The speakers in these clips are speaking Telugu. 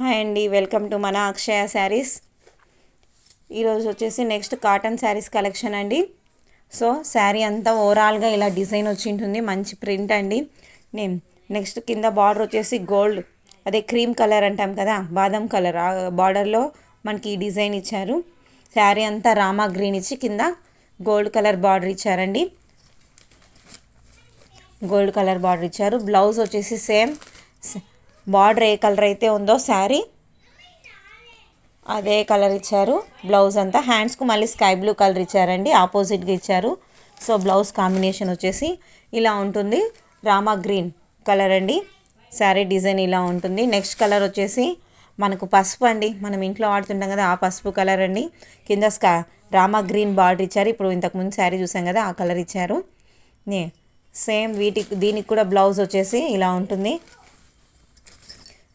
హాయ్ అండి, వెల్కమ్ టు మన అక్షయ శారీస్. ఈరోజు వచ్చేసి నెక్స్ట్ కాటన్ శారీస్ కలెక్షన్ అండి. సో శారీ అంతా ఓవరాల్గా ఇలా డిజైన్ వచ్చి ఉంటుంది, మంచి ప్రింట్ అండి. నెక్స్ట్ కింద బార్డర్ వచ్చేసి గోల్డ్, అదే క్రీమ్ కలర్ అంటాం కదా, బాదం కలర్ ఆ బార్డర్లో మనకి ఈ డిజైన్ ఇచ్చారు. శారీ అంతా రామా గ్రీన్ ఇచ్చి కింద గోల్డ్ కలర్ బార్డర్ ఇచ్చారండి. గోల్డ్ కలర్ బార్డర్ ఇచ్చారు. బ్లౌజ్ వచ్చేసి సేమ్ బార్డర్ ఏ కలర్ అయితే ఉందో శారీ అదే కలర్ ఇచ్చారు. బ్లౌజ్ అంతా హ్యాండ్స్కు మళ్ళీ స్కై బ్లూ కలర్ ఇచ్చారండి, ఆపోజిట్గా ఇచ్చారు. సో బ్లౌజ్ కాంబినేషన్ వచ్చేసి ఇలా ఉంటుంది, రామా గ్రీన్ కలర్ అండి. శారీ డిజైన్ ఇలా ఉంటుంది. నెక్స్ట్ కలర్ వచ్చేసి మనకు పసుపు అండి, మనం ఇంట్లో వాడుతుంటాం కదా, ఆ పసుపు కలర్ అండి. కింద రామా గ్రీన్ బార్డర్ ఇచ్చారు. ఇప్పుడు ఇంతకుముందు శారీ చూసాం కదా, ఆ కలర్ ఇచ్చారు. సేమ్ దీనికి కూడా బ్లౌజ్ వచ్చేసి ఇలా ఉంటుంది.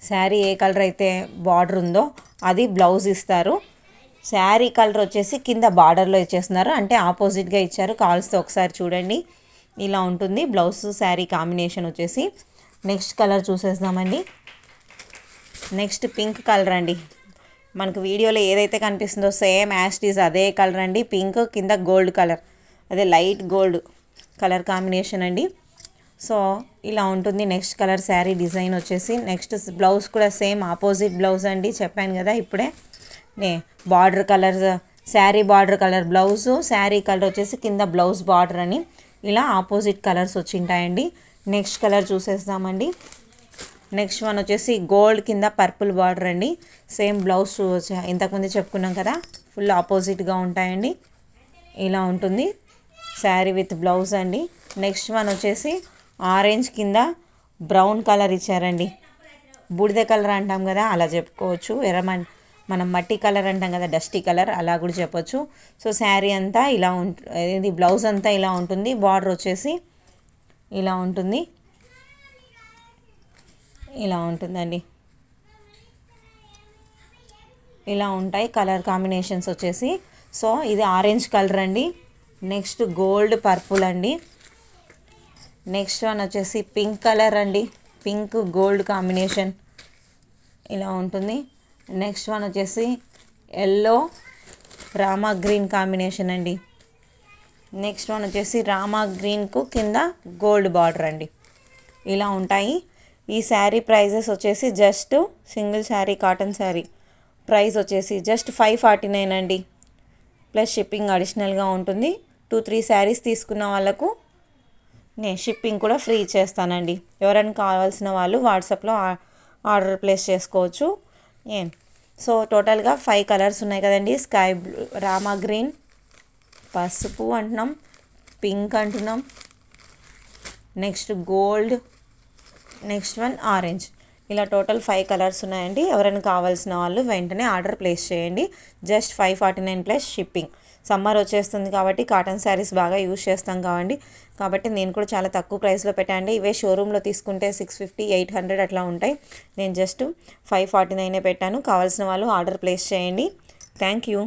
శారీ ఏ కలర్ అయితే బార్డర్ ఉందో అది బ్లౌజ్ ఇస్తారు. శారీ కలర్ వచ్చేసి కింద బార్డర్లో ఇచ్చేస్తున్నారు, అంటే ఆపోజిట్గా ఇచ్చారు. కావాల్స్తే ఒకసారి చూడండి, ఇలా ఉంటుంది బ్లౌజ్ శారీ కాంబినేషన్ వచ్చేసి. నెక్స్ట్ కలర్ చూసేద్దామండి. నెక్స్ట్ పింక్ కలర్ అండి. మనకు వీడియోలో ఏదైతే కనిపిస్తుందో సేమ్ యాస్టీజ్ అదే కలర్ అండి. పింక్ కింద గోల్డ్ కలర్, అదే లైట్ గోల్డ్ కలర్ కాంబినేషన్ అండి. సో ఇలా ఉంటుంది నెక్స్ట్ కలర్ శారీ డిజైన్ వచ్చేసి. నెక్స్ట్ బ్లౌజ్ కూడా సేమ్ ఆపోజిట్ బ్లౌజ్ అండి, చెప్పాను కదా ఇప్పుడే. Border colour, sari border colour blouse, sari colour వచ్చేసి కింద బ్లౌజ్ బార్డర్ అని ఇలా ఆపోజిట్ కలర్స్ వచ్చింటాయండి. నెక్స్ట్ కలర్ చూసేస్తామండి. నెక్స్ట్ వన్ వచ్చేసి గోల్డ్ కింద పర్పుల్ బార్డర్ అండి. సేమ్ బ్లౌజ్ ఇంతకుముందు చెప్పుకున్నాం కదా, ఫుల్ ఆపోజిట్గా ఉంటాయండి. ఇలా ఉంటుంది శారీ విత్ బ్లౌజ్ అండి. నెక్స్ట్ వన్ వచ్చేసి ఆరెంజ్ కింద బ్రౌన్ కలర్ ఇచ్చారండి. బూడిద కలర్ అంటాం కదా, అలా చెప్పుకోవచ్చు. మనం మట్టి కలర్ అంటాం కదా, డస్టీ కలర్, అలా కూడా చెప్పొచ్చు. సో శారీ అంతా ఇలా ఇది బ్లౌజ్ అంతా ఇలా ఉంటుంది. బార్డర్ వచ్చేసి ఇలా ఉంటుంది, ఇలా ఉంటుందండి. ఇలా ఉంటాయి కలర్ కాంబినేషన్స్ వచ్చేసి. సో ఇది ఆరెంజ్ కలర్ అండి. నెక్స్ట్ గోల్డ్ పర్పుల్ అండి. నెక్స్ట్ వన్ వచ్చేసి పింక్ కలర్ అండి, పింక్ గోల్డ్ కాంబినేషన్ ఇలా ఉంటుంది. నెక్స్ట్ వన్ వచ్చేసి ఎల్లో రామా గ్రీన్ కాంబినేషన్ అండి. నెక్స్ట్ వన్ వచ్చేసి రామా గ్రీన్కు కింద గోల్డ్ బార్డర్ అండి. ఇలా ఉంటాయి. ఈ శారీ ప్రైజెస్ వచ్చేసి just single sari cotton sari price వచ్చేసి జస్ట్ 549 అండి, ప్లస్ షిప్పింగ్ అడిషనల్గా ఉంటుంది. 2-3 శారీస్ తీసుకున్న వాళ్ళకు నేను షిప్పింగ్ కూడా ఫ్రీ ఇచ్చేస్తానండి. ఎవరైనా కావాల్సిన వాళ్ళు వాట్సాప్లో ఆర్డర్ ప్లేస్ చేసుకోవచ్చు. సో టోటల్గా 5 కలర్స్ ఉన్నాయి కదండి. స్కై బ్లూ, రామా గ్రీన్, పసుపు అంటున్నాం, పింక్ అంటున్నాం, next gold, next one orange. ఇలా టోటల్ 5 కలర్స్ ఉన్నాయండి. ఎవరైనా కావాల్సిన వాళ్ళు వెంటనే ఆర్డర్ ప్లేస్ చేయండి. Just 549 plus shipping. సమ్మర్ వచ్చేస్తుంది కాబట్టి కాటన్ శారీస్ బాగా యూజ్ చేస్తాం కాబట్టి నేను కూడా చాలా తక్కువ ప్రైస్లో పెట్టండి. ఇవే షోరూంలో తీసుకుంటే 650, 800 అట్లా ఉంటాయి. నేను జస్ట్ 549 పెట్టాను. కావాల్సిన వాళ్ళు ఆర్డర్ ప్లేస్ చేయండి. Thank you.